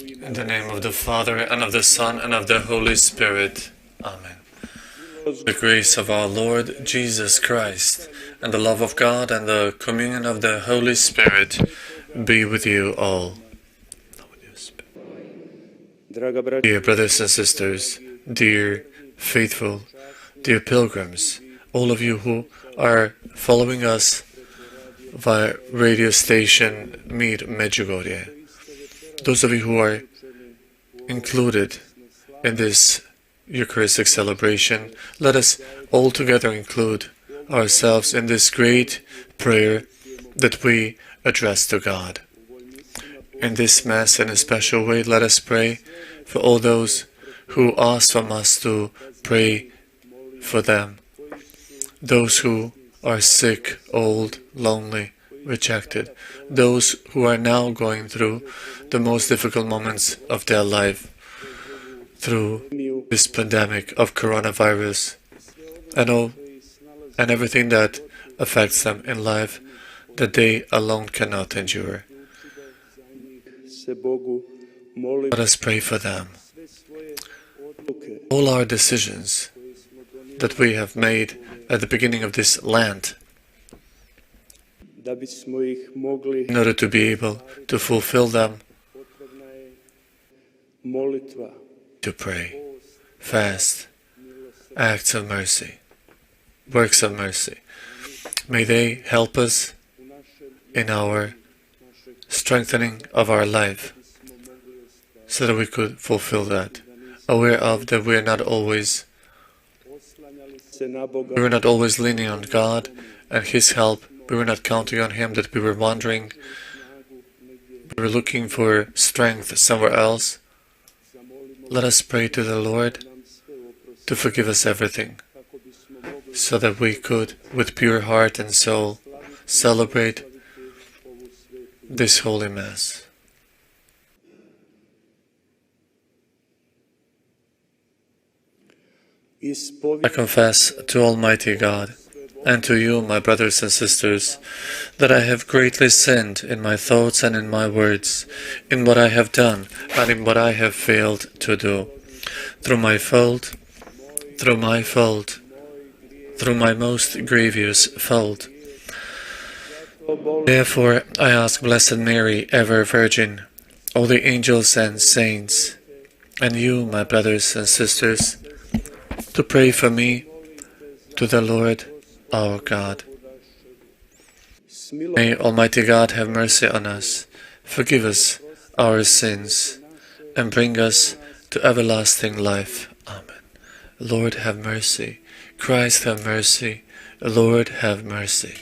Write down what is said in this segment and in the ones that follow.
In the name of the Father, and of the Son, and of the Holy Spirit. Amen. The grace of our Lord Jesus Christ, and the love of God, and the communion of the Holy Spirit be with you all. Dear brothers and sisters, dear faithful, dear pilgrims, all of you who are following us via radio station Mir Medjugorje, those of you who are included in this Eucharistic celebration, let us all together include ourselves in this great prayer that we address to God. In this Mass, in a special way, let us pray for all those who ask from us to pray for them, those who are sick, old, lonely, rejected, those who are now going through the most difficult moments of their life, through this pandemic of coronavirus, and everything that affects them in life that they alone cannot endure. Let us pray for them. All our decisions that we have made at the beginning of this Lent, in order to be able to fulfill them, to pray, fast, acts of mercy, works of mercy. May they help us in our strengthening of our life, so that we could fulfill that, aware of that we were not always leaning on God and His help. We were not counting on Him, that we were wandering. We were looking for strength somewhere else. Let us pray to the Lord to forgive us everything, so that we could, with pure heart and soul, celebrate this Holy Mass. I confess to Almighty God and to you, my brothers and sisters, that I have greatly sinned in my thoughts and in my words, in what I have done and in what I have failed to do, through my fault, through my most grievous fault. Therefore, I ask Blessed Mary, ever Virgin, all the angels and saints, and you, my brothers and sisters, to pray for me to the Lord our God. May Almighty God have mercy on us, forgive us our sins, and bring us to everlasting life. Amen. Lord, have mercy. Christ, have mercy. Lord, have mercy.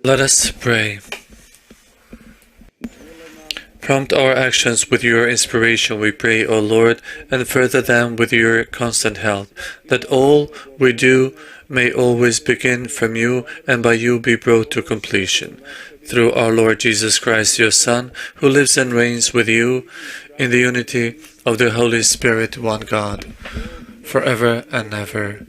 Let us pray. Prompt our actions with your inspiration, we pray, O Lord, and further them with your constant help, that all we do may always begin from you and by you be brought to completion. Through our Lord Jesus Christ, your Son, who lives and reigns with you in the unity of the Holy Spirit, one God, forever and ever.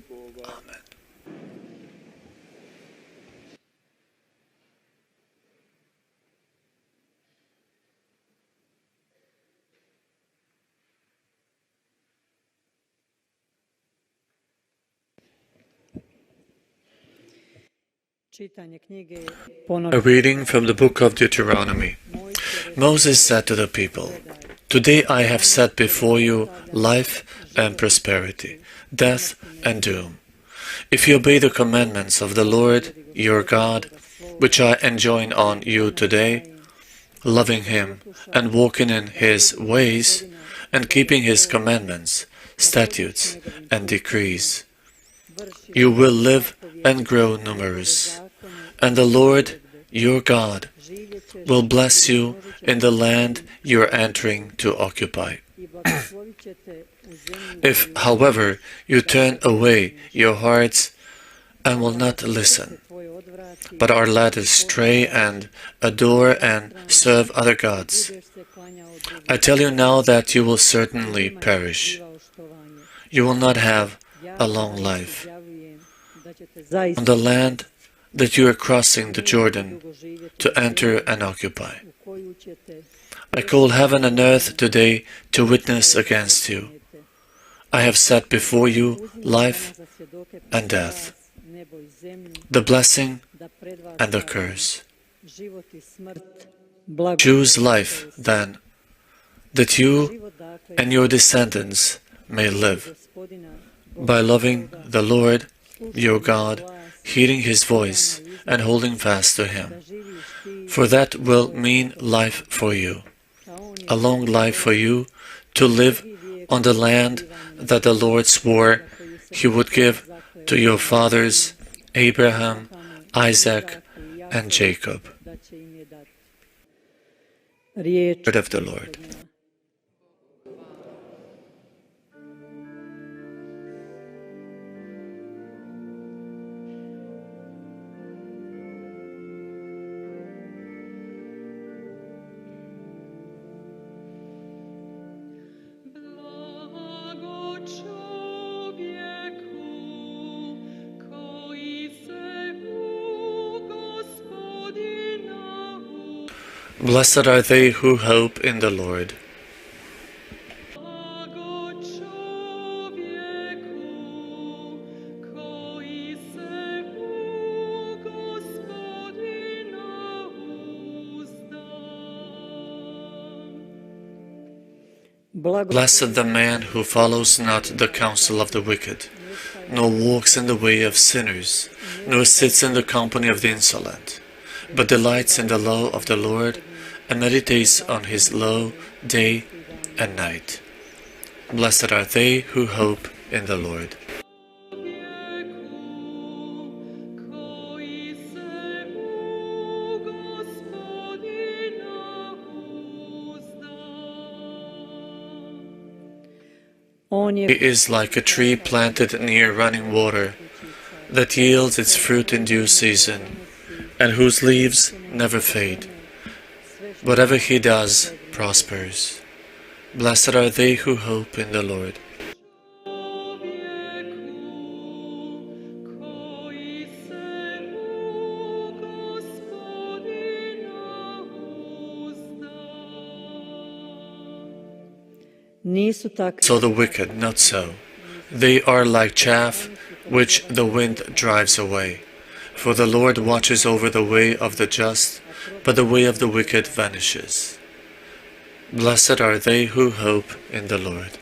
A reading from the book of Deuteronomy. Moses said to the people, "Today I have set before you life and prosperity, death and doom. If you obey the commandments of the Lord your God, which I enjoin on you today, loving Him and walking in His ways and keeping His commandments, statutes, and decrees. You will live and grow numerous, and the Lord, your God, will bless you in the land you are entering to occupy. If, however, you turn away your hearts and will not listen, but are led astray and adore and serve other gods, I tell you now that you will certainly perish. You will not have a long life. On the land that you are crossing the Jordan to enter and occupy, I call heaven and earth today to witness against you. I have set before you life and death, the blessing and the curse. Choose life, then, that you and your descendants may live, by loving the Lord, your God, hearing His voice, and holding fast to Him. For that will mean life for you, a long life for you to live on the land that the Lord swore He would give to your fathers, Abraham, Isaac, and Jacob. Word of the Lord. Blessed are they who hope in the Lord. Blessed the man who follows not the counsel of the wicked, nor walks in the way of sinners, nor sits in the company of the insolent, but delights in the law of the Lord, and meditates on His law day and night. Blessed are they who hope in the Lord. He is like a tree planted near running water, that yields its fruit in due season, and whose leaves never fade. Whatever he does prospers. Blessed are they who hope in the Lord. So the wicked, not so. They are like chaff which the wind drives away. For the Lord watches over the way of the just, but the way of the wicked vanishes. Blessed are they who hope in the Lord.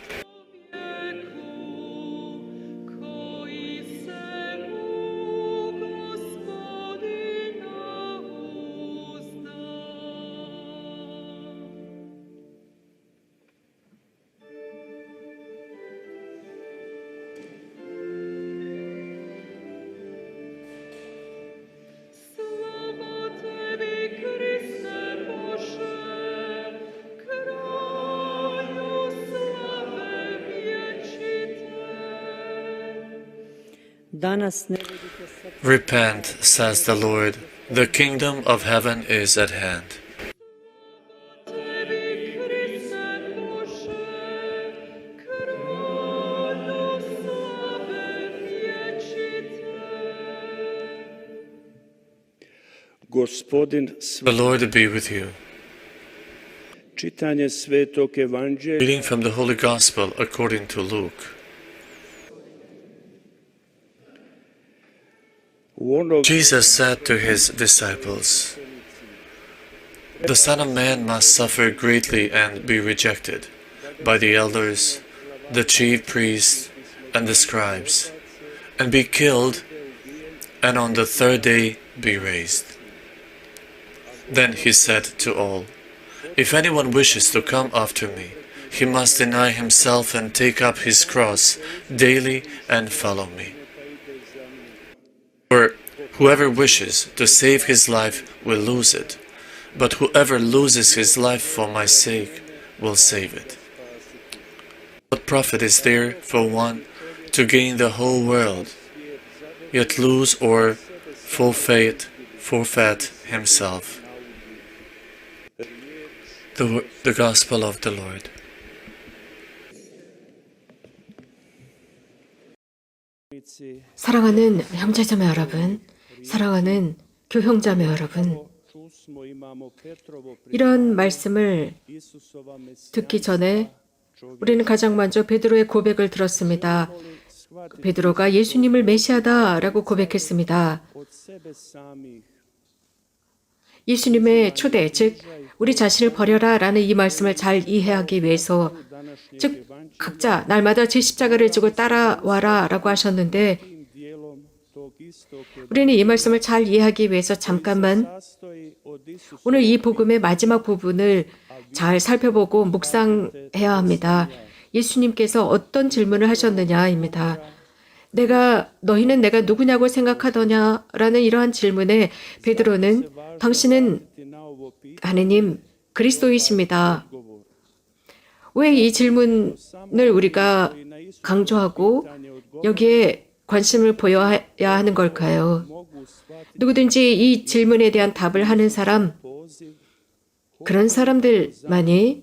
Repent, says the Lord, the kingdom of heaven is at hand. The Lord be with you. Reading from the Holy Gospel according to Luke. Jesus said to his disciples, "The Son of Man must suffer greatly and be rejected by the elders, the chief priests, and the scribes, and be killed, and on the third day be raised." Then he said to all, If anyone wishes to come after me, he must deny himself and take up his cross daily and follow me. For whoever wishes to save his life will lose it, but whoever loses his life for my sake will save it. What profit is there for one to gain the whole world, yet lose or forfeit himself? The Gospel of the Lord. 사랑하는 형제자매 여러분, 사랑하는 교형자매 여러분, 이런 말씀을 듣기 전에 우리는 가장 먼저 베드로의 고백을 들었습니다. 베드로가 예수님을 메시아다라고 고백했습니다. 예수님의 초대, 즉 우리 자신을 버려라라는 이 말씀을 잘 이해하기 위해서, 즉 각자 날마다 제 십자가를 지고 따라와라라고 하셨는데, 우리는 이 말씀을 잘 이해하기 위해서 잠깐만 오늘 이 복음의 마지막 부분을 잘 살펴보고 묵상해야 합니다. 예수님께서 어떤 질문을 하셨느냐입니다. 너희는 내가 누구냐고 생각하더냐라는 이러한 질문에 베드로는 당신은 하느님 그리스도이십니다. 왜 이 질문을 우리가 강조하고 여기에 관심을 보여야 하는 걸까요? 누구든지 이 질문에 대한 답을 하는 사람, 그런 사람들만이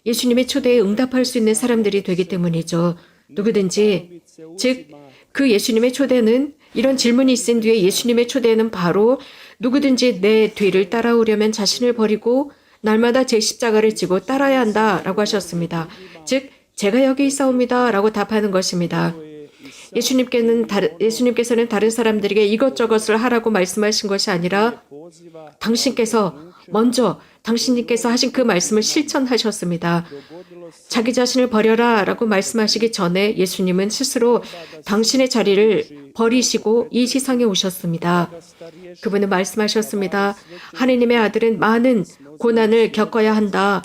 예수님의 초대에 응답할 수 있는 사람들이 되기 때문이죠. 누구든지, 즉 그 예수님의 초대는, 이런 질문이 있은 뒤에 예수님의 초대는 바로 누구든지 내 뒤를 따라오려면 자신을 버리고 날마다 제 십자가를 지고 따라야 한다라고 하셨습니다. 즉 제가 여기 있사옵니다라고 답하는 것입니다. 예수님께서는 다른 사람들에게 이것저것을 하라고 말씀하신 것이 아니라 당신님께서 하신 그 말씀을 실천하셨습니다. 자기 자신을 버려라 라고 말씀하시기 전에 예수님은 스스로 당신의 자리를 버리시고 이 세상에 오셨습니다. 그분은 말씀하셨습니다. 하느님의 아들은 많은 고난을 겪어야 한다.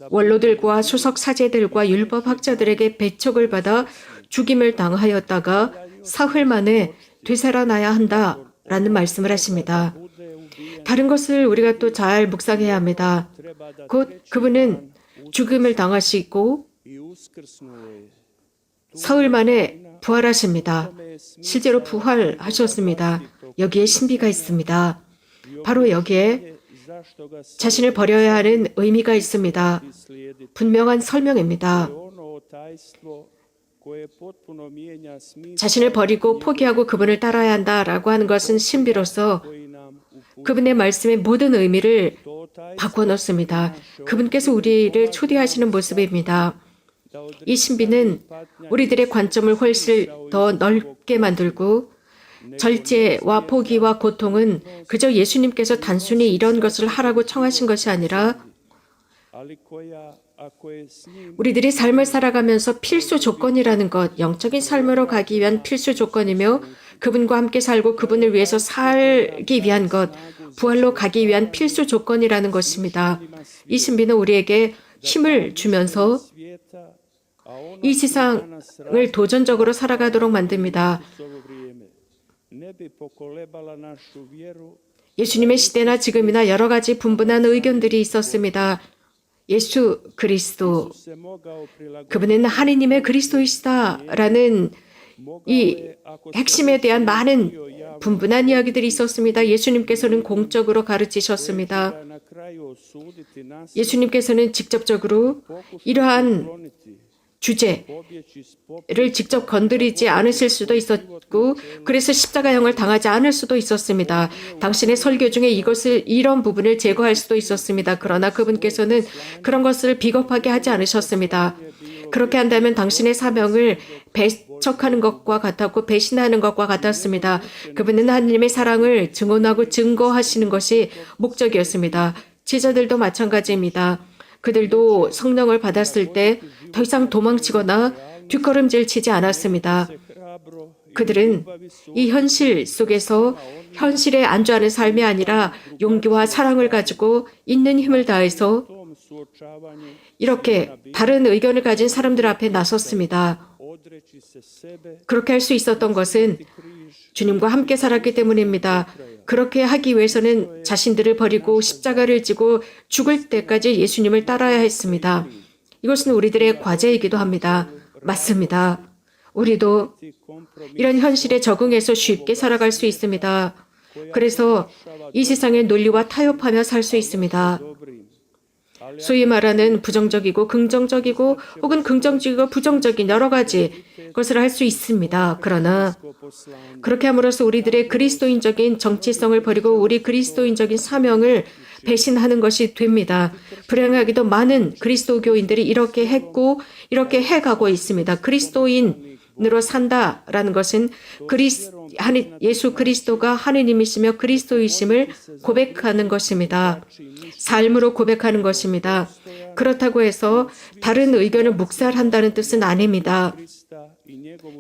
원로들과 수석 사제들과 율법학자들에게 배척을 받아 죽임을 당하였다가 사흘 만에 되살아나야 한다라는 말씀을 하십니다. 다른 것을 우리가 또 잘 묵상해야 합니다. 곧 그분은 죽음을 당하시고 사흘 만에 부활하십니다. 실제로 부활하셨습니다. 여기에 신비가 있습니다. 바로 여기에 자신을 버려야 하는 의미가 있습니다. 분명한 설명입니다. 자신을 버리고 포기하고 그분을 따라야 한다라고 하는 것은 신비로서 그분의 말씀의 모든 의미를 바꿔놓습니다. 그분께서 우리를 초대하시는 모습입니다. 이 신비는 우리들의 관점을 훨씬 더 넓게 만들고 절제와 포기와 고통은 그저 예수님께서 단순히 이런 것을 하라고 청하신 것이 아니라 우리들이 삶을 살아가면서 필수 조건이라는 것, 영적인 삶으로 가기 위한 필수 조건이며 그분과 함께 살고 그분을 위해서 살기 위한 것, 부활로 가기 위한 필수 조건이라는 것입니다. 이 신비는 우리에게 힘을 주면서 이 세상을 도전적으로 살아가도록 만듭니다. 예수님의 시대나 지금이나 여러 가지 분분한 의견들이 있었습니다. 예수 그리스도, 그분은 하느님의 그리스도이시다라는 이 핵심에 대한 많은 분분한 이야기들이 있었습니다. 예수님께서는 공적으로 가르치셨습니다. 예수님께서는 직접적으로 이러한 주제를 직접 건드리지 않으실 수도 있었고 그래서 십자가형을 당하지 않을 수도 있었습니다. 당신의 설교 중에 이런 부분을 제거할 수도 있었습니다. 그러나 그분께서는 그런 것을 비겁하게 하지 않으셨습니다. 그렇게 한다면 당신의 사명을 배척하는 것과 같았고 배신하는 것과 같았습니다. 그분은 하나님의 사랑을 증언하고 증거하시는 것이 목적이었습니다. 제자들도 마찬가지입니다. 그들도 성령을 받았을 때 더 이상 도망치거나 뒷걸음질 치지 않았습니다. 그들은 이 현실 속에서 현실에 안주하는 삶이 아니라 용기와 사랑을 가지고 있는 힘을 다해서 이렇게 다른 의견을 가진 사람들 앞에 나섰습니다. 그렇게 할 수 있었던 것은 주님과 함께 살았기 때문입니다. 그렇게 하기 위해서는 자신들을 버리고 십자가를 지고 죽을 때까지 예수님을 따라야 했습니다. 이것은 우리들의 과제이기도 합니다. 맞습니다. 우리도 이런 현실에 적응해서 쉽게 살아갈 수 있습니다. 그래서 이 세상의 논리와 타협하며 살 수 있습니다. 소위 말하는 부정적이고 긍정적이고 혹은 긍정적이고 부정적인 여러 가지 것을 할 수 있습니다. 그러나 그렇게 함으로써 우리들의 그리스도인적인 정체성을 버리고 우리 그리스도인적인 사명을 배신하는 것이 됩니다. 불행하게도 많은 그리스도교인들이 이렇게 했고 이렇게 해가고 있습니다. 그리스도인으로 산다라는 것은 예수 그리스도가 하느님이시며 그리스도이심을 고백하는 것입니다. 삶으로 고백하는 것입니다. 그렇다고 해서 다른 의견을 묵살한다는 뜻은 아닙니다.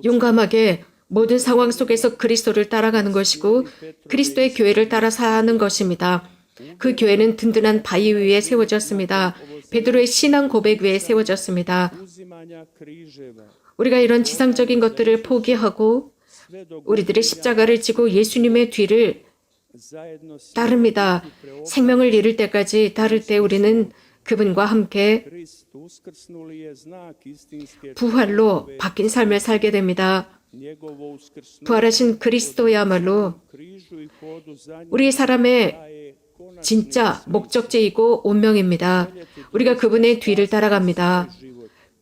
용감하게 모든 상황 속에서 그리스도를 따라가는 것이고 그리스도의 교회를 따라 사는 것입니다. 그 교회는 든든한 바위 위에 세워졌습니다. 베드로의 신앙 고백 위에 세워졌습니다. 우리가 이런 지상적인 것들을 포기하고 우리들의 십자가를 지고 예수님의 뒤를 따릅니다. 생명을 잃을 때까지 따를 때 우리는 그분과 함께 부활로 바뀐 삶을 살게 됩니다. 부활하신 그리스도야말로 우리 사람의 진짜 목적지이고 운명입니다. 우리가 그분의 뒤를 따라갑니다.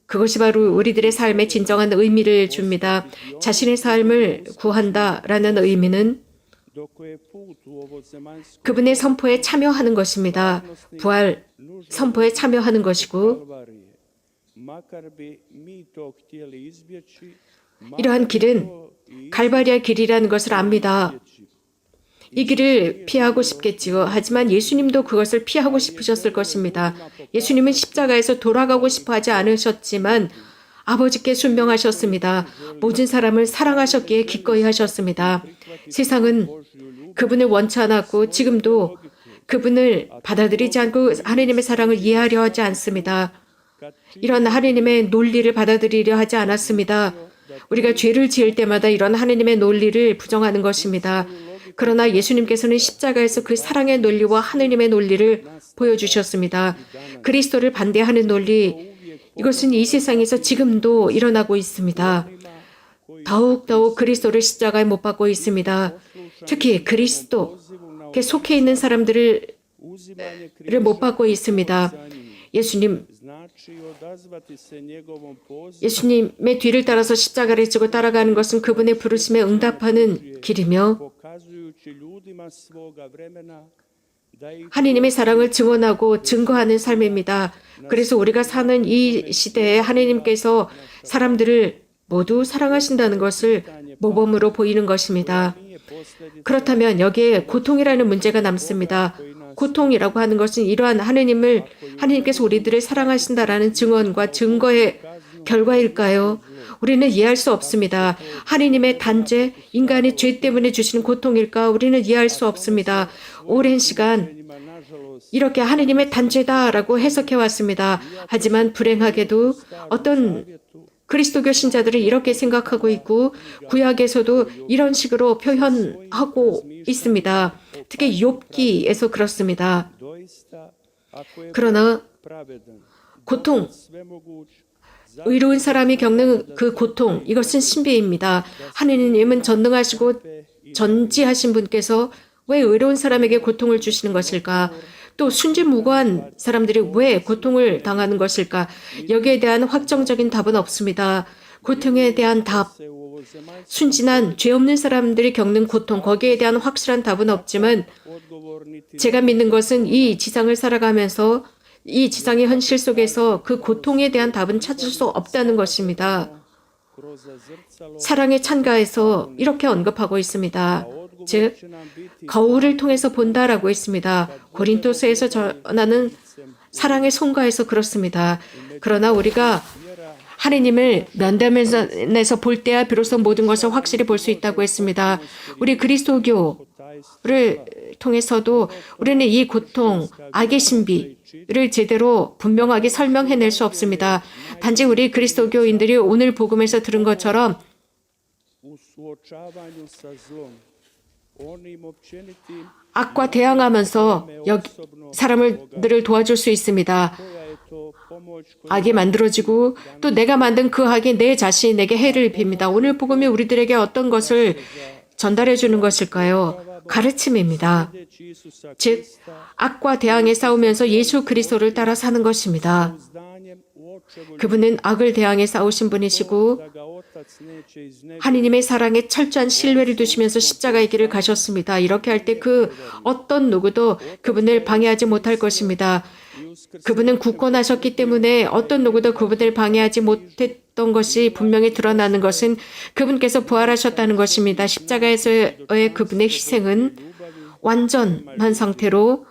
그것이 바로 우리들의 삶에 진정한 의미를 줍니다. 자신의 삶을 구한다라는 의미는 그분의 선포에 참여하는 것입니다. 부활 선포에 참여하는 것이고 이러한 길은 갈바리아 길이라는 것을 압니다. 이 길을 피하고 싶겠지요. 하지만 예수님도 그것을 피하고 싶으셨을 것입니다. 예수님은 십자가에서 돌아가고 싶어 하지 않으셨지만 아버지께 순명하셨습니다. 모든 사람을 사랑하셨기에 기꺼이 하셨습니다. 세상은 그분을 원치 않았고 지금도 그분을 받아들이지 않고 하느님의 사랑을 이해하려 하지 않습니다. 이런 하느님의 논리를 받아들이려 하지 않았습니다. 우리가 죄를 지을 때마다 이런 하느님의 논리를 부정하는 것입니다. 그러나 예수님께서는 십자가에서 그 사랑의 논리와 하느님의 논리를 보여주셨습니다. 그리스도를 반대하는 논리, 이것은 이 세상에서 지금도 일어나고 있습니다. 더욱더욱 그리스도를 십자가에 못 박고 있습니다. 특히 그리스도에 속해 있는 사람들을 못 박고 있습니다. 예수님의 뒤를 따라서 십자가를 지고 따라가는 것은 그분의 부르심에 응답하는 길이며 하느님의 사랑을 증언하고 증거하는 삶입니다. 그래서 우리가 사는 이 시대에 하느님께서 사람들을 모두 사랑하신다는 것을 모범으로 보이는 것입니다. 그렇다면 여기에 고통이라는 문제가 남습니다. 고통이라고 하는 것은 이러한 하느님께서 우리들을 사랑하신다라는 증언과 증거의 결과일까요? 우리는 이해할 수 없습니다. 하느님의 단죄, 인간의 죄 때문에 주시는 고통일까? 우리는 이해할 수 없습니다. 오랜 시간 이렇게 하느님의 단죄다라고 해석해 왔습니다. 하지만 불행하게도 어떤 그리스도교 신자들은 이렇게 생각하고 있고 구약에서도 이런 식으로 표현하고 있습니다. 특히 욥기에서 그렇습니다. 그러나 고통, 의로운 사람이 겪는 그 고통, 이것은 신비입니다. 하느님은 전능하시고 전지하신 분께서 왜 의로운 사람에게 고통을 주시는 것일까? 또 순진무구한 사람들이 왜 고통을 당하는 것일까? 여기에 대한 확정적인 답은 없습니다. 고통에 대한 답, 순진한 죄 없는 사람들이 겪는 고통, 거기에 대한 확실한 답은 없지만 제가 믿는 것은 이 지상을 살아가면서 이 지상의 현실 속에서 그 고통에 대한 답은 찾을 수 없다는 것입니다. 사랑의 찬가에서 이렇게 언급하고 있습니다. 즉, 거울을 통해서 본다라고 했습니다. 고린토서에서 전하는 사랑의 송가에서 그렇습니다. 그러나 우리가 하느님을 면대면에서 볼 때야 비로소 모든 것을 확실히 볼 수 있다고 했습니다. 우리 그리스도교를 통해서도 우리는 이 고통, 악의 신비를 제대로 분명하게 설명해낼 수 없습니다. 단지 우리 그리스도교인들이 오늘 복음에서 들은 것처럼 악과 대항하면서 사람들을 도와줄 수 있습니다. 악이 만들어지고 또 내가 만든 그 악이 내 자신에게 해를 입힙니다. 오늘 복음이 우리들에게 어떤 것을 전달해 주는 것일까요? 가르침입니다. 즉, 악과 대항해 싸우면서 예수 그리스도를 따라 사는 것입니다. 그분은 악을 대항해 싸우신 분이시고 하느님의 사랑에 철저한 신뢰를 두시면서 십자가의 길을 가셨습니다. 이렇게 할 때 그 어떤 누구도 그분을 방해하지 못할 것입니다. 그분은 굳건하셨기 때문에 어떤 누구도 그분을 방해하지 못했던 것이 분명히 드러나는 것은 그분께서 부활하셨다는 것입니다. 십자가에서의 그분의 희생은 완전한 상태로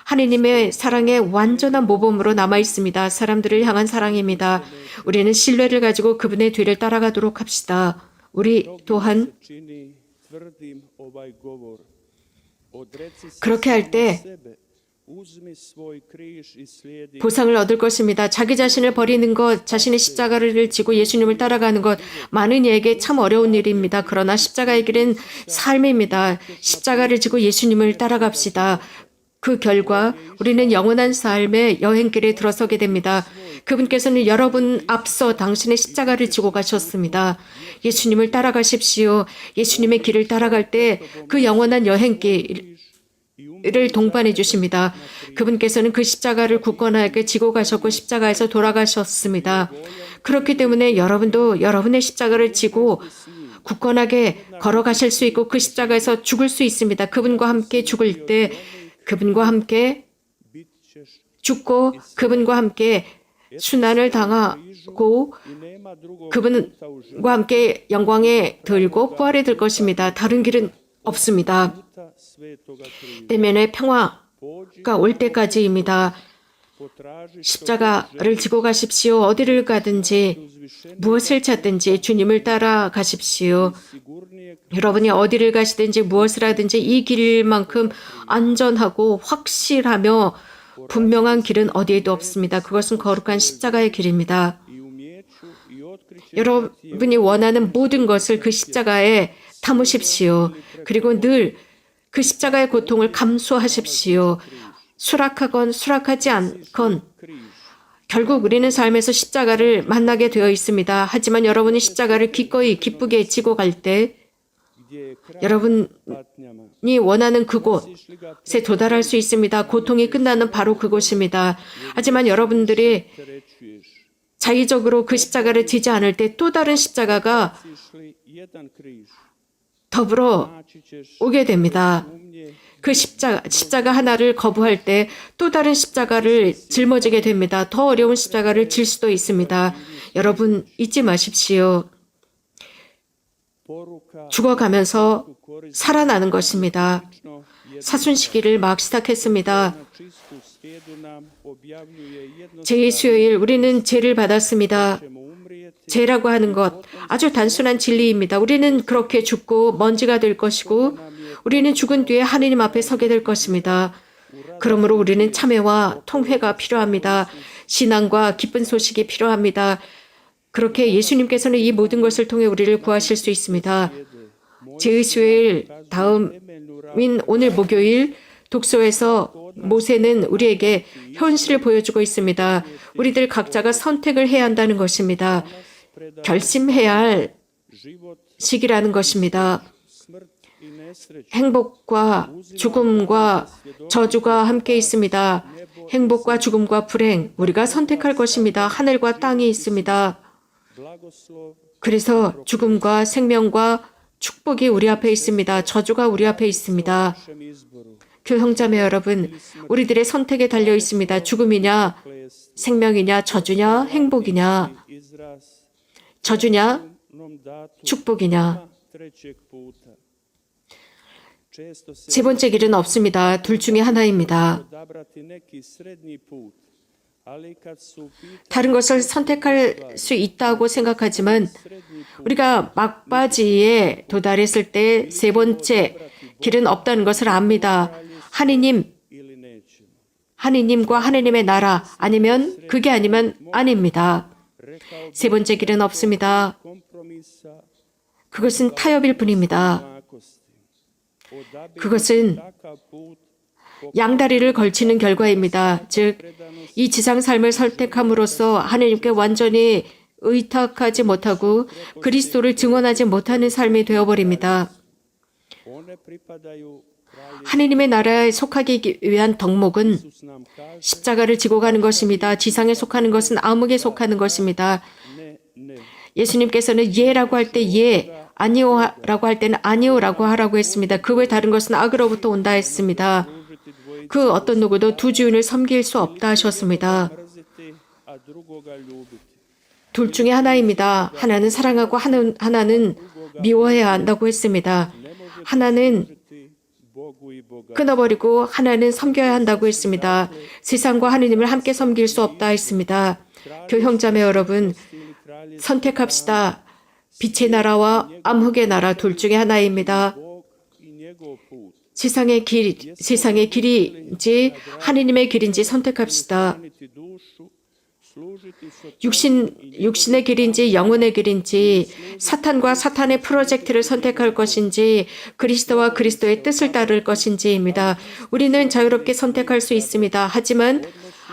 하느님의 사랑의 완전한 모범으로 남아 있습니다. 사람들을 향한 사랑입니다. 우리는 신뢰를 가지고 그분의 뒤를 따라가도록 합시다. 우리 또한 그렇게 할 때 보상을 얻을 것입니다. 자기 자신을 버리는 것, 자신의 십자가를 지고 예수님을 따라가는 것, 많은 이에게 참 어려운 일입니다. 그러나 십자가의 길은 삶입니다. 십자가를 지고 예수님을 따라갑시다. 그 결과 우리는 영원한 삶의 여행길에 들어서게 됩니다. 그분께서는 여러분 앞서 당신의 십자가를 지고 가셨습니다. 예수님을 따라가십시오. 예수님의 길을 따라갈 때 그 영원한 여행길을 동반해 주십니다. 그분께서는 그 십자가를 굳건하게 지고 가셨고 십자가에서 돌아가셨습니다. 그렇기 때문에 여러분도 여러분의 십자가를 지고 굳건하게 걸어가실 수 있고 그 십자가에서 죽을 수 있습니다. 그분과 함께 죽을 때 그분과 함께 죽고 그분과 함께 순환을 당하고 그분과 함께 영광에 들고 부활에 들 것입니다. 다른 길은 없습니다. 때문에 평화가 올 때까지입니다. 십자가를 지고 가십시오. 어디를 가든지 무엇을 찾든지 주님을 따라가십시오. 여러분이 어디를 가시든지 무엇을 하든지 이 길만큼 안전하고 확실하며 분명한 길은 어디에도 없습니다. 그것은 거룩한 십자가의 길입니다. 여러분이 원하는 모든 것을 그 십자가에 담으십시오. 그리고 늘 그 십자가의 고통을 감수하십시오. 수락하건 수락하지 않건 결국 우리는 삶에서 십자가를 만나게 되어 있습니다. 하지만 여러분이 십자가를 기꺼이 기쁘게 지고 갈 때 여러분이 원하는 그곳에 도달할 수 있습니다. 고통이 끝나는 바로 그곳입니다. 하지만 여러분들이 자의적으로 그 십자가를 지지 않을 때 또 다른 십자가가 더불어 오게 됩니다. 그 십자가 하나를 거부할 때 또 다른 십자가를 짊어지게 됩니다. 더 어려운 십자가를 질 수도 있습니다. 여러분 잊지 마십시오. 죽어가면서 살아나는 것입니다. 사순시기를 막 시작했습니다. 제2수요일 우리는 죄를 받았습니다. 죄라고 하는 것 아주 단순한 진리입니다. 우리는 그렇게 죽고 먼지가 될 것이고 우리는 죽은 뒤에 하느님 앞에 서게 될 것입니다. 그러므로 우리는 참회와 통회가 필요합니다. 신앙과 기쁜 소식이 필요합니다. 그렇게 예수님께서는 이 모든 것을 통해 우리를 구하실 수 있습니다. 제2수요일 다음인 오늘 목요일 독서에서 모세는 우리에게 현실을 보여주고 있습니다. 우리들 각자가 선택을 해야 한다는 것입니다. 결심해야 할 시기라는 것입니다. 행복과 죽음과 저주가 함께 있습니다. 행복과 죽음과 불행, 우리가 선택할 것입니다. 하늘과 땅이 있습니다. 그래서 죽음과 생명과 축복이 우리 앞에 있습니다. 저주가 우리 앞에 있습니다. 교형자매 여러분, 우리들의 선택에 달려 있습니다. 죽음이냐, 생명이냐, 저주냐, 행복이냐, 저주냐, 축복이냐. 세 번째 길은 없습니다. 둘 중에 하나입니다. 다른 것을 선택할 수 있다고 생각하지만 우리가 막바지에 도달했을 때 세 번째 길은 없다는 것을 압니다. 하느님과 하느님의 나라 아니면 그게 아니면 아닙니다. 세 번째 길은 없습니다. 그것은 타협일 뿐입니다. 그것은 양다리를 걸치는 결과입니다. 즉, 이 지상 삶을 선택함으로써 하느님께 완전히 의탁하지 못하고 그리스도를 증언하지 못하는 삶이 되어버립니다. 하느님의 나라에 속하기 위한 덕목은 십자가를 지고 가는 것입니다. 지상에 속하는 것은 암흑에 속하는 것입니다. 예수님께서는 예라고 할 때 예, 아니오라고 할 때는 아니오라고 하라고 했습니다. 그 외 다른 것은 악으로부터 온다 했습니다. 그 어떤 누구도 두 주인을 섬길 수 없다 하셨습니다. 둘 중에 하나입니다. 하나는 사랑하고 하나는 미워해야 한다고 했습니다. 하나는 끊어버리고 하나는 섬겨야 한다고 했습니다. 세상과 하느님을 함께 섬길 수 없다 했습니다. 교형자매 여러분, 선택합시다. 빛의 나라와 암흑의 나라 둘 중에 하나입니다. 세상의 길인지 하느님의 길인지 선택합시다. 육신의 길인지 영혼의 길인지 사탄과 사탄의 프로젝트를 선택할 것인지 그리스도와 그리스도의 뜻을 따를 것인지입니다. 우리는 자유롭게 선택할 수 있습니다. 하지만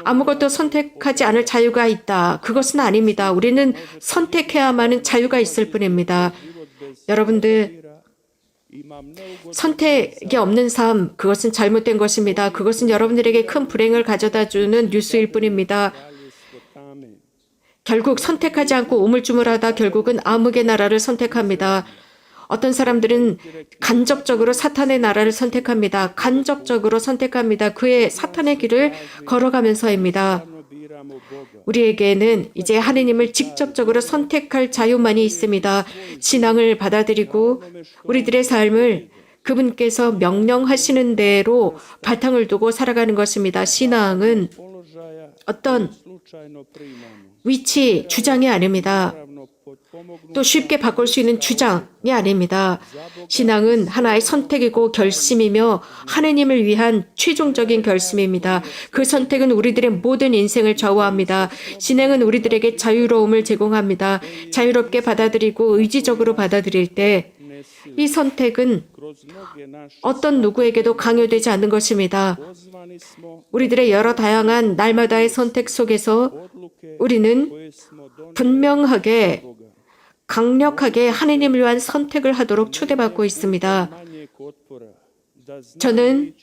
아무것도 선택하지 않을 자유가 있다. 그것은 아닙니다. 우리는 선택해야만은 자유가 있을 뿐입니다. 여러분들, 선택이 없는 삶, 그것은 잘못된 것입니다. 그것은 여러분들에게 큰 불행을 가져다 주는 뉴스일 뿐입니다. 결국 선택하지 않고 우물쭈물하다 결국은 암흑의 나라를 선택합니다. 어떤 사람들은 간접적으로 사탄의 나라를 선택합니다. 간접적으로 선택합니다. 그의 사탄의 길을 걸어가면서입니다. 우리에게는 이제 하느님을 직접적으로 선택할 자유만이 있습니다. 신앙을 받아들이고 우리들의 삶을 그분께서 명령하시는 대로 바탕을 두고 살아가는 것입니다. 신앙은 어떤 위치, 주장이 아닙니다. 또 쉽게 바꿀 수 있는 주장이 아닙니다. 신앙은 하나의 선택이고 결심이며 하느님을 위한 최종적인 결심입니다. 그 선택은 우리들의 모든 인생을 좌우합니다. 신앙은 우리들에게 자유로움을 제공합니다. 자유롭게 받아들이고 의지적으로 받아들일 때 이 선택은 어떤 누구에게도 강요되지 않는 것입니다. 우리들의 여러 다양한 날마다의 선택 속에서 우리는 분명하게 강력하게 하느님을 위한 선택을 하도록 초대받고 있습니다. 저는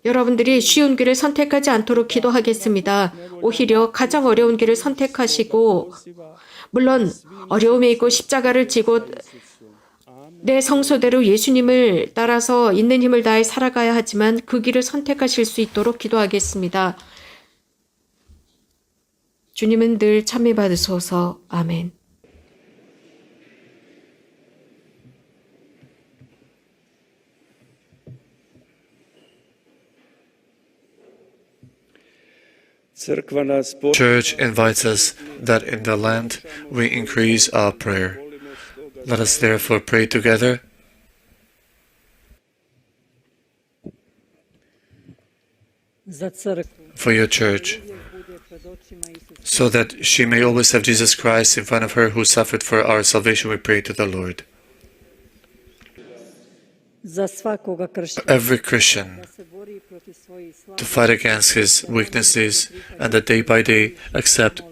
여러분들이 쉬운 길을 선택하지 않도록 기도하겠습니다. 오히려 가장 어려운 길을 선택하시고, 물론 어려움이 있고 십자가를 지고 내 성소대로 예수님을 따라서 있는 힘을 다해 살아가야 하지만 그 길을 선택하실 수 있도록 기도하겠습니다. 주님은 늘 참여 받으소서. 아멘. Church invites us that in the land we increase our prayer. Let us therefore pray together. For your church, so that she may always have Jesus Christ in front of her who suffered for our salvation, we pray to the Lord. Every Christian to fight against his weaknesses and that day by day accept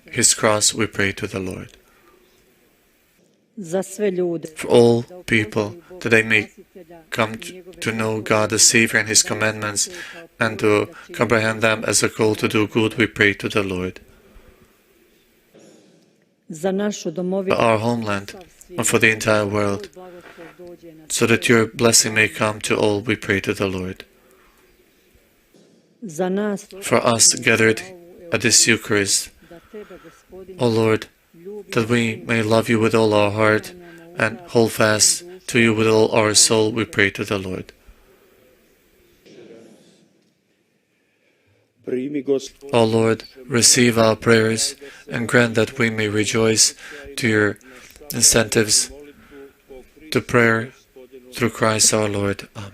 his cross, we pray to the Lord. For all people, that they may come to know God the Savior and His commandments and to comprehend them as a call to do good, we pray to the Lord. For our homeland and for the entire world, so that your blessing may come to all, we pray to the Lord. For us gathered at this Eucharist, O Lord, that we may love you with all our heart and hold fast to you with all our soul, we pray to the Lord. O Lord, receive our prayers and grant that we may rejoice to your incentives to prayer through Christ our Lord. Amen.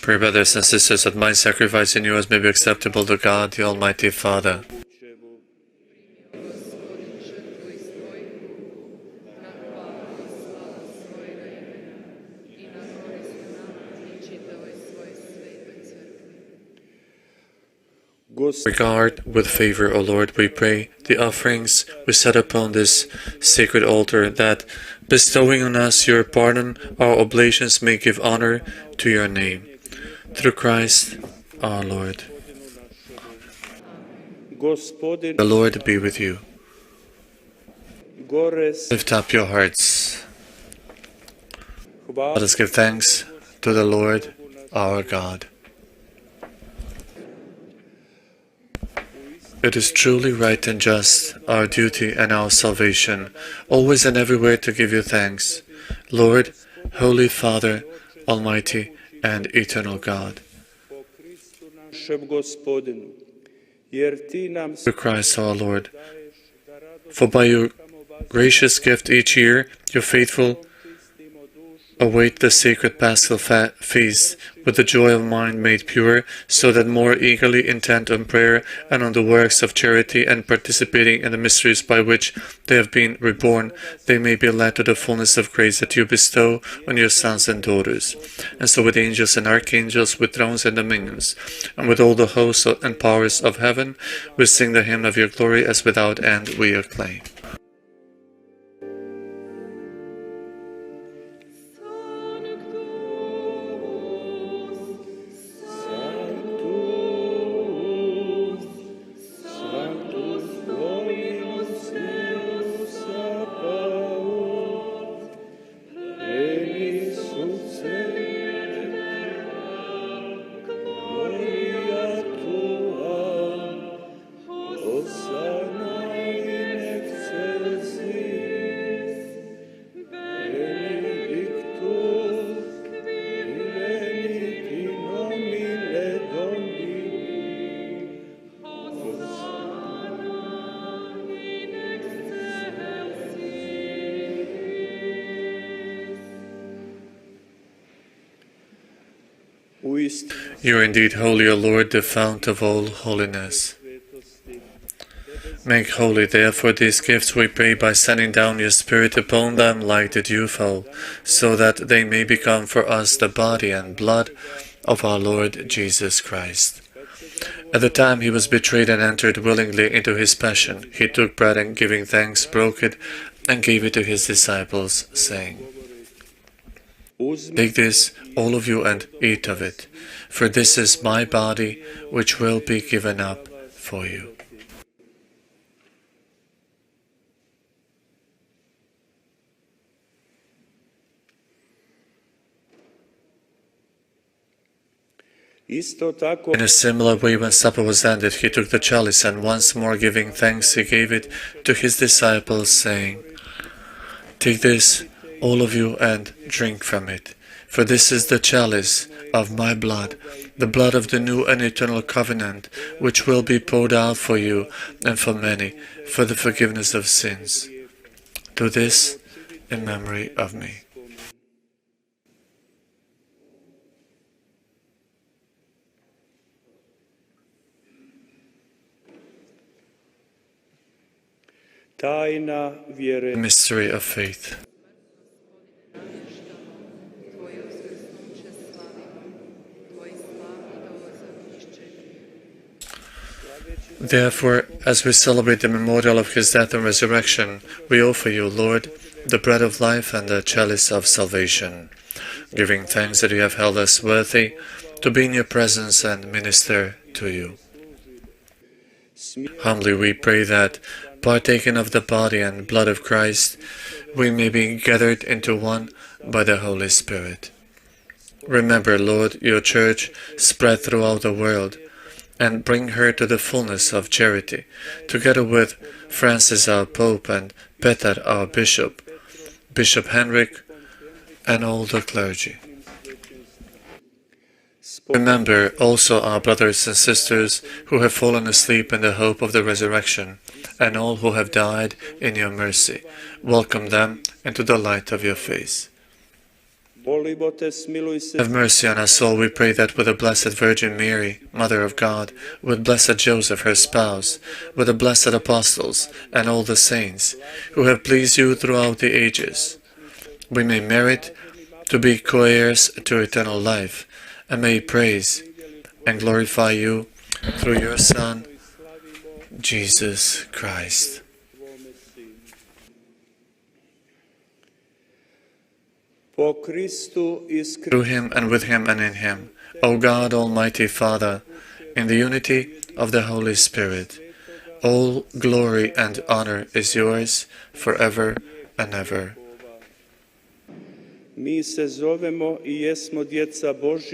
Pray, brothers and sisters, that my sacrifice and yours may be acceptable to God, the Almighty Father. Regard with favor, O Lord, we pray, the offerings we set upon this sacred altar, that, bestowing on us your pardon, our oblations may give honor to your name. Through Christ our Lord. The Lord be with you. Lift up your hearts. Let us give thanks to the Lord our God. It is truly right and just, our duty and our salvation, always and everywhere to give you thanks, Lord, Holy Father, Almighty and eternal God. Through Christ our Lord. For by your gracious gift each year, your faithful await the sacred Paschal feast with the joy of mind made pure, so that more eagerly intent on prayer and on the works of charity and participating in the mysteries by which they have been reborn, they may be led to the fullness of grace that you bestow on your sons and daughters. And so with angels and archangels, with thrones and dominions, and with all the hosts and powers of heaven, we sing the hymn of your glory as without end we acclaim. You are indeed holy, O Lord, the fount of all holiness. Make holy, therefore, these gifts, we pray, by sending down your Spirit upon them like the dewfall, so that they may become for us the body and blood of our Lord Jesus Christ. At the time he was betrayed and entered willingly into his passion, he took bread and, giving thanks, broke it and gave it to his disciples, saying, "Take this, all of you, and eat of it, for this is my body, which will be given up for you." In a similar way, when supper was ended, he took the chalice, and once more giving thanks, he gave it to his disciples, saying, "Take this, all of you, and drink from it. For this is the chalice of my blood, the blood of the new and eternal covenant, which will be poured out for you and for many, for the forgiveness of sins. Do this in memory of me." Mystery of faith. Therefore, as we celebrate the memorial of his death and resurrection, we offer you, Lord, the bread of life and the chalice of salvation, giving thanks that you have held us worthy to be in your presence and minister to you. Humbly we pray that, partaking of the body and blood of Christ, we may be gathered into one by the Holy Spirit. Remember, Lord, your Church spread throughout the world, and bring her to the fullness of charity, together with Francis our Pope and Peter our Bishop, Bishop Henrik, and all the clergy. Remember also our brothers and sisters who have fallen asleep in the hope of the resurrection, and all who have died in your mercy. Welcome them into the light of your face. Have mercy on us all, we pray, that with the Blessed Virgin Mary, Mother of God, with blessed Joseph, her spouse, with the blessed apostles, and all the saints, who have pleased you throughout the ages, we may merit to be co-heirs to eternal life, and may praise and glorify you through your Son, Jesus Christ. Through him, and with him, and in him, O God, Almighty Father, in the unity of the Holy Spirit, all glory and honor is yours forever and ever. At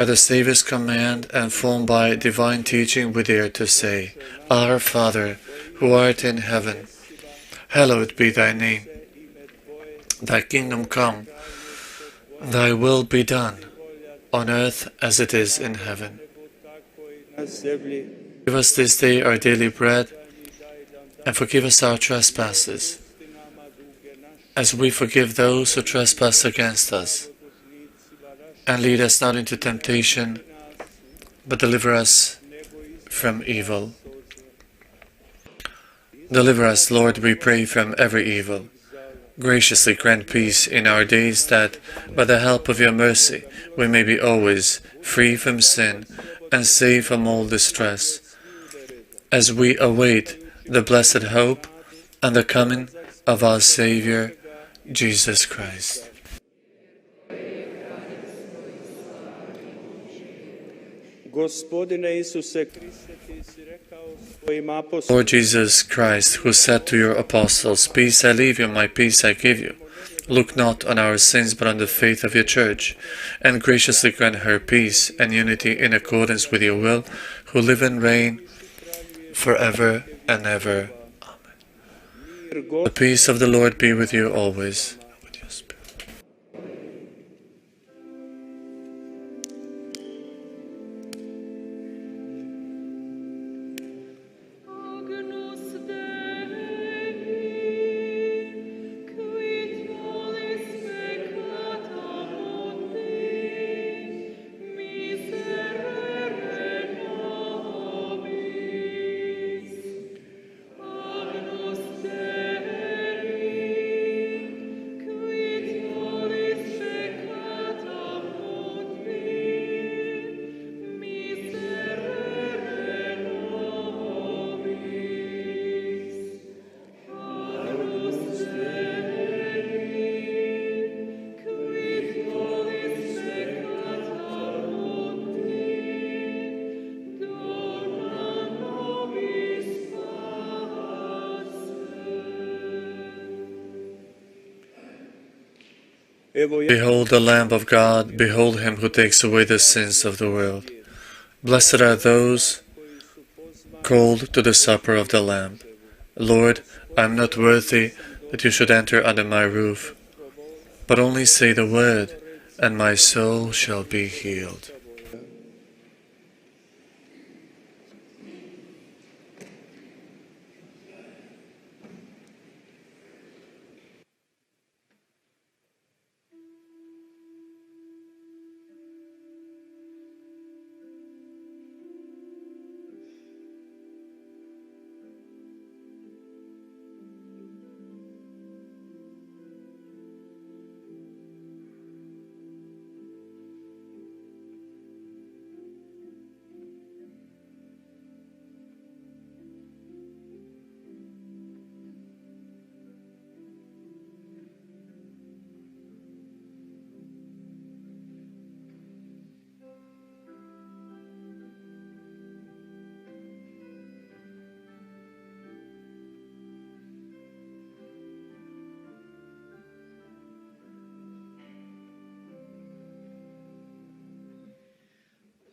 the Savior's command and formed by divine teaching, we dare to say, Our Father, who art in heaven, hallowed be thy name. Thy kingdom come, thy will be done, on earth as it is in heaven. Give us this day our daily bread, and forgive us our trespasses, as we forgive those who trespass against us. And lead us not into temptation, but deliver us from evil. Deliver us, Lord, we pray, from every evil. Graciously grant peace in our days, that, by the help of your mercy, we may be always free from sin and safe from all distress, as we await the blessed hope and the coming of our Savior, Jesus Christ. Lord Jesus Christ, who said to your apostles, Peace I leave you, my peace I give you, look not on our sins, but on the faith of your Church, and graciously grant her peace and unity in accordance with your will, who live and reign forever and ever. Amen. The peace of the Lord be with you always. And with your spirit. Behold the Lamb of God, behold him who takes away the sins of the world. Blessed are those called to the supper of the Lamb. Lord, I am not worthy that you should enter under my roof, but only say the word, and my soul shall be healed.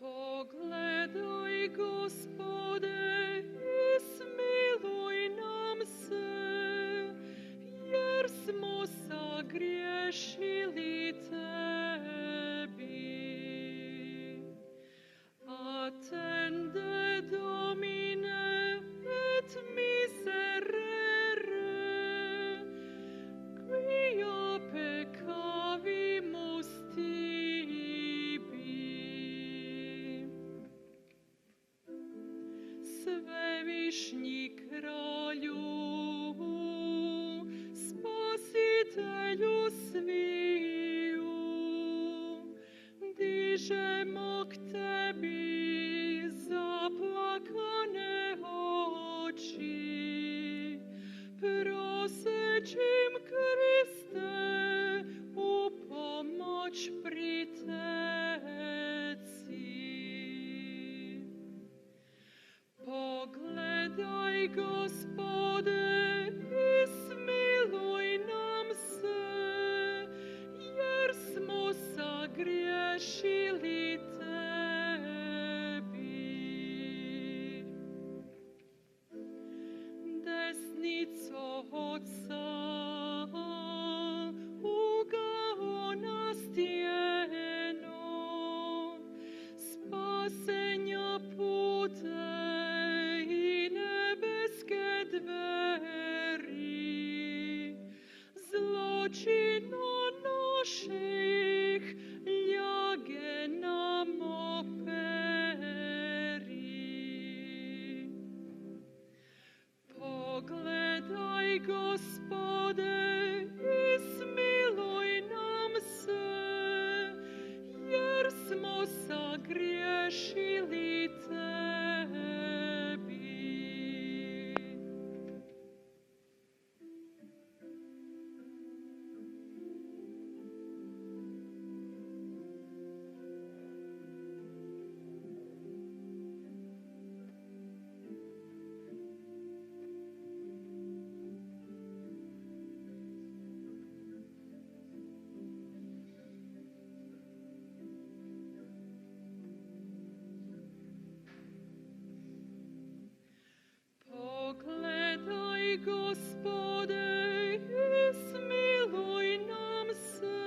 Pogledaj, Gospode, i smiluj nam se, jer smo sagriješili Tebi. Attende, Domine, et miserere, quia peccavimus tibi. Svevišnji kralju, spasitelju sviju, dižemo k tebi zaplakane oči, prosećim Kriste u pomoć priteci. Pogledaj, Gospode, i smiluj nam se, jer smo sagriješili Tebi. Desnico Otca ugao na stijeno, spasenja pute i nebeske dveri, zločina naših ljage nam operi. Pogledaj, Gospode, i smiluj nam se, jer smo sagriješili Tebi. Pogledaj, Gospode, i smiluj nam se,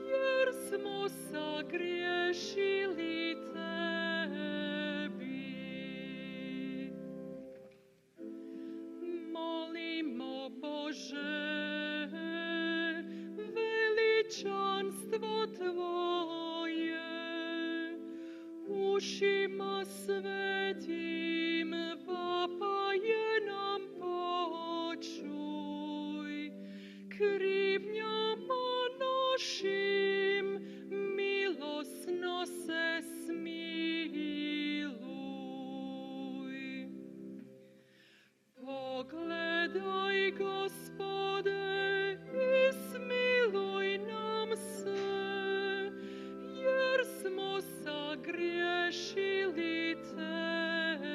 jer smo sagriješili Tebi. Molimo, Bože, veličanstvo Tvoje, ušima svetim vapaje nam počuj, krivnjama našim milosno se smiluj. Pogledaj, Gospode, i smiluj nam se, jer smo sagriješili Tebi.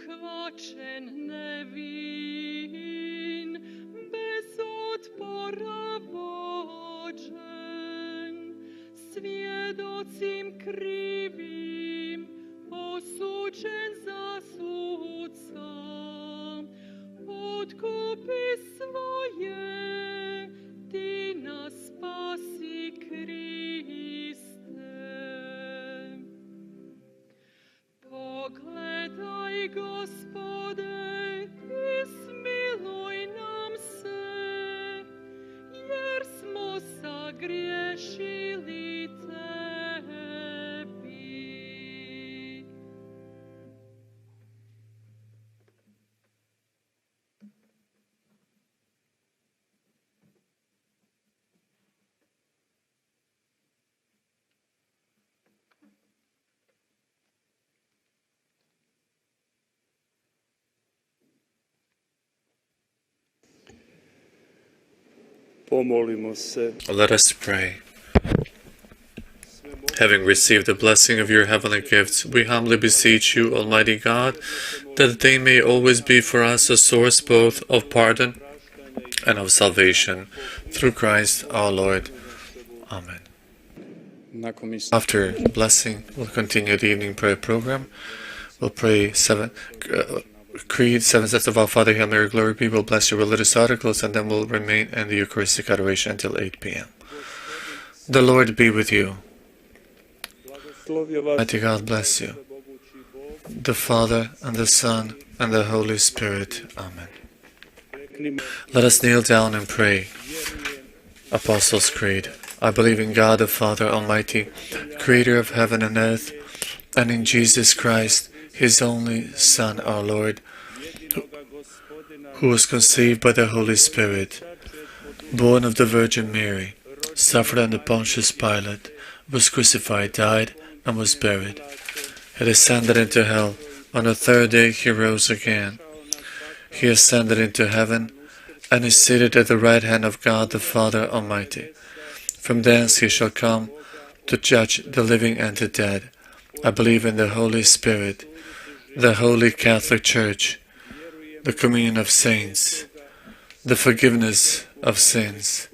uhvaćen nevin, bez otpora vođen, svjedocim krivim, osuđen za suca, otkupi svoje, ti nas spasi Kriste. Pogledaj, Gospode, i smiluj nam se, jer smo sagriješili tebi. Pomolimo se. Let us pray. Having received the blessing of your heavenly gifts, we humbly beseech you, Almighty God, that they may always be for us a source both of pardon and of salvation, through Christ our Lord. Amen. Nakon misa After blessing, we'll continue the evening prayer program. We'll pray Creed, 7 steps of Our Father, Hail Mary, Glory be. We'll bless your religious articles, and then we'll remain in the Eucharistic adoration until 8 p.m. The Lord be with you. Slovio vas Mighty God bless you. The Father, and the Son, and the Holy Spirit. Amen. reknimo. Let us kneel down and pray. Apostles' Creed. I believe in God the Father Almighty, Creator of heaven and earth, and in Jesus Christ, His only Son, our Lord, who was conceived by the Holy Spirit, born of the Virgin Mary, suffered under Pontius Pilate, was crucified, died, and was buried. He descended into hell. On the third day he rose again. He ascended into heaven, and is seated at the right hand of God the Father Almighty. From thence he shall come to judge the living and the dead. I believe in the Holy Spirit, the Holy Catholic Church, the communion of saints, the forgiveness of sins,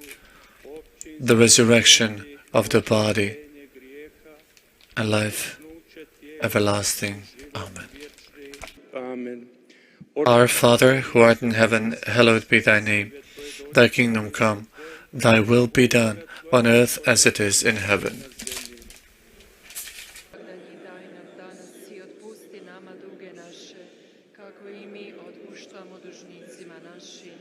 the resurrection of the body, and life everlasting. Amen. Amen. Our Father, who art in heaven, hallowed be thy name. Thy kingdom come, thy will be done, on earth as it is in heaven. Daj nam danas i otpusti nama duge naše, kako i mi otpuštamo dužnicima našim,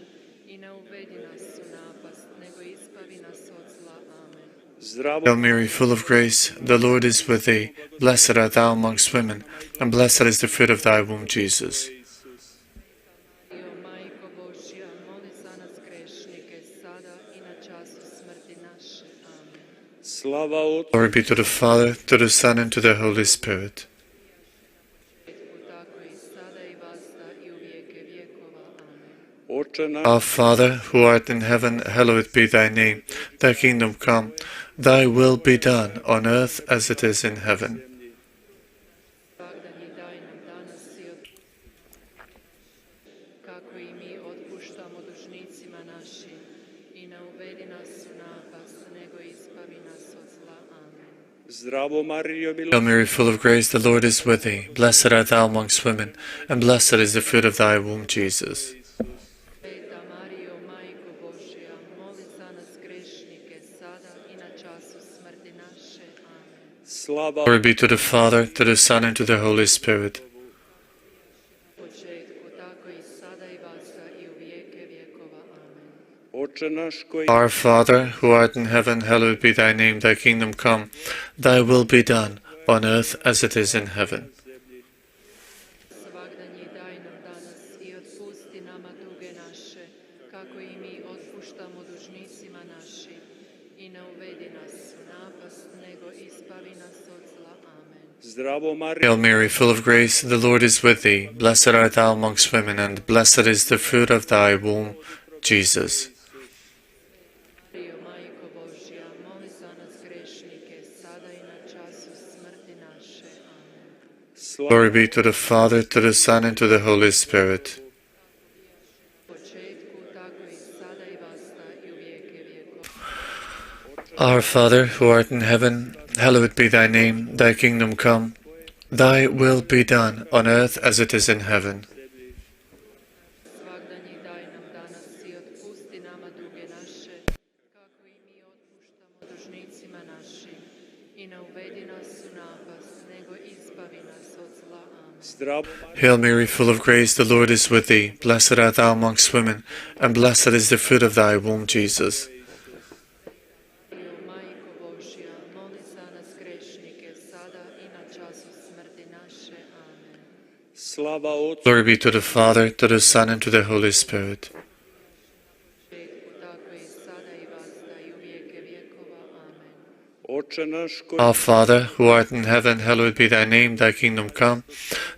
i ne uvedi nas u napast, nego ispavi nas od zla. Amen. Zdravo Hail Mary, full of grace, the Lord is with thee. Blessed art thou amongst women, and blessed is the fruit of thy womb, Jesus. Mario, Majko Božja, moli za nas grešnike, sada i na času smrti naše. Amen. slava Otcu Glory be to the Father, to the Son, and to the Holy Spirit. Tako i sada i vazda i u vijeke vjekova. Amen. Oče naš, Our Father, who art in heaven, hallowed be thy name. Thy kingdom come, thy will be done, on earth as it is in heaven. Blagdani daj nam danas i kako i mi otpuštamo dužnicima našim, i ne uvedi nas u napast, nego ispavi nas od zla. Amen. zdravo Mario, Hail Mary, full of grace, the Lord is with thee. Blessed art thou amongst women, and blessed is the fruit of thy womb, Jesus. Sveta Marijo, Majko Božja, moli za nas grešnike, sada i na času smrti naše. Amen. slava Glory be to the Father, to the Son, and to the Holy Spirit. U početku, tako i sada i vazda i u vijeke vjekova. Amen. Oče naš koji Our Father, who art in heaven, hallowed be thy name. Thy kingdom come, thy will be done, on earth as it is in heaven. Svagdanji daj nam danas i otpusti nama duge naše, kako i mi otpuštamo dužnicima našim, i ne uvedi nas u napast, nego ispavi nas od zla. Amen. zdravo Mario, Hail Mary, full of grace, the Lord is with thee. Blessed art thou amongst women, and blessed is the fruit of thy womb, Jesus. Mario, Majko Božja, moli za nas grešnike, sada i na času smrti naše. Amen. Glory be to the Father, to the Son, and to the Holy Spirit. početku, tako i sada i vasta i u vijeke vijekova. Our Father, who art in heaven, hallowed be thy name. Thy kingdom come. Thy will be done, on earth as it is in heaven. Svagdanji daj nam danas i otpusti nama duge naše, kako i mi otpuštamo dužnicima našim. I ne uvedi nas u napast, nego izbavi nas od zla. Amen. Zdravo Hail Mary, full of grace, the Lord is with thee. Blessed art thou amongst women, and blessed is the fruit of thy womb, Jesus. Mario, Majko Božja, moli za nas grešnike, sada i na času smrti naše. Amen. slava Otcu, Glory be to the Father, to the Son, and to the Holy Spirit. Početku, tako i sada i vasta i u vijeke vjekova. Amen. Oče naš koji Our Father, who art in heaven, hallowed be thy name. Thy kingdom come.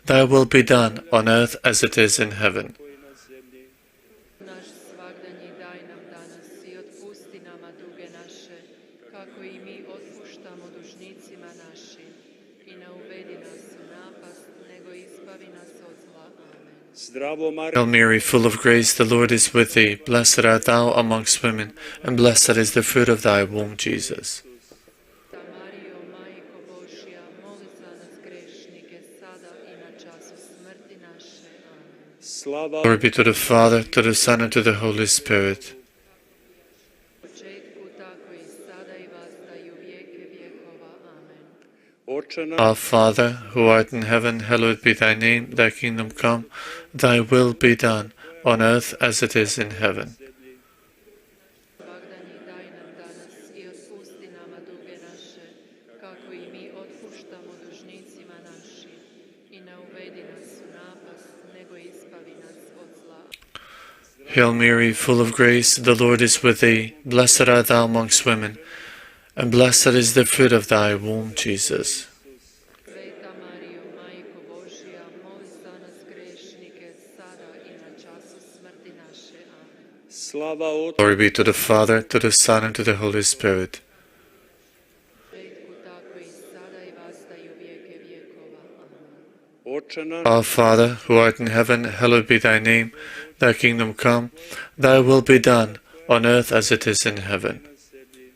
Thy will be done, on earth as it is in heaven. na zemlji, Naš svagdanji daj nam danas i otpusti nama duge naše, kako i mi otpuštamo dužnicima našim. I ne uvedi nas u napast, nego izbavi nas od zla. Amen. zdravo Marija, Hail Mary, full of grace, the Lord is with thee. Blessed art thou amongst women, and blessed is the fruit of thy womb, Jesus. Ta Mario, Majko Božja, moli za nas grešnike, sada i na času smrti naše. Amen. slava Glory be to the Father, to the Son, and to the Holy Spirit. Početku, tako i sada i vasta i u vijeke vjekova. Amen. Oče naš Our Father, who art in heaven, hallowed be thy name. Thy kingdom come. Thy will be done, on earth as it is in heaven. Svagdanji daj nam danas i otpusti nama duge naše, kako i mi otpuštamo dužnicima našim. I ne uvedi nas u napast, nego izbavi nas od zla. Hail Mary, full of grace, the Lord is with thee. Blessed art thou amongst women, and blessed is the fruit of thy womb, Jesus. Sveta Marijo, Majko Božja, moli za nas grešnike, sada i na času smrti naše. Amen. slava Otcu, Glory be to the Father, to the Son, and to the Holy Spirit. Početku, tako i sada i vasta i u vijeke vjekova. Amen. Oče naš Our Father, who art in heaven, hallowed be thy name. Thy kingdom come. Thy will be done, on earth as it is in heaven. na zemlji,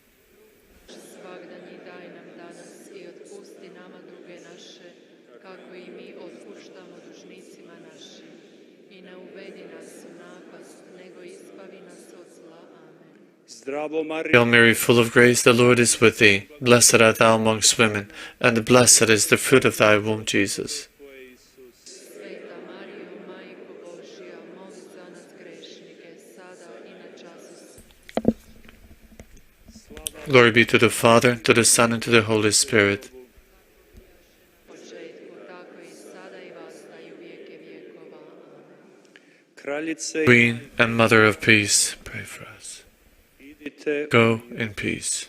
Svagdanji daj nam danas i otpusti nama duge naše, kako i mi otpuštamo dužnicima našim. I ne uvedi nas u napast, nego izbavi nas od zla. Amen. zdravo Marija, Hail Mary, full of grace, the Lord is with thee. Blessed art thou amongst women, and blessed is the fruit of thy womb, Jesus. tvoj Isus, Sveta Marijo, Majko Božja, moli za nas grešnike, sada i na času Glory be to the Father, to the Son, and to the Holy Spirit. početku, tako i sada i vasta i u vijeke vjekova. Amen. kraljice, Queen and Mother of Peace, pray for us. idite Go in peace.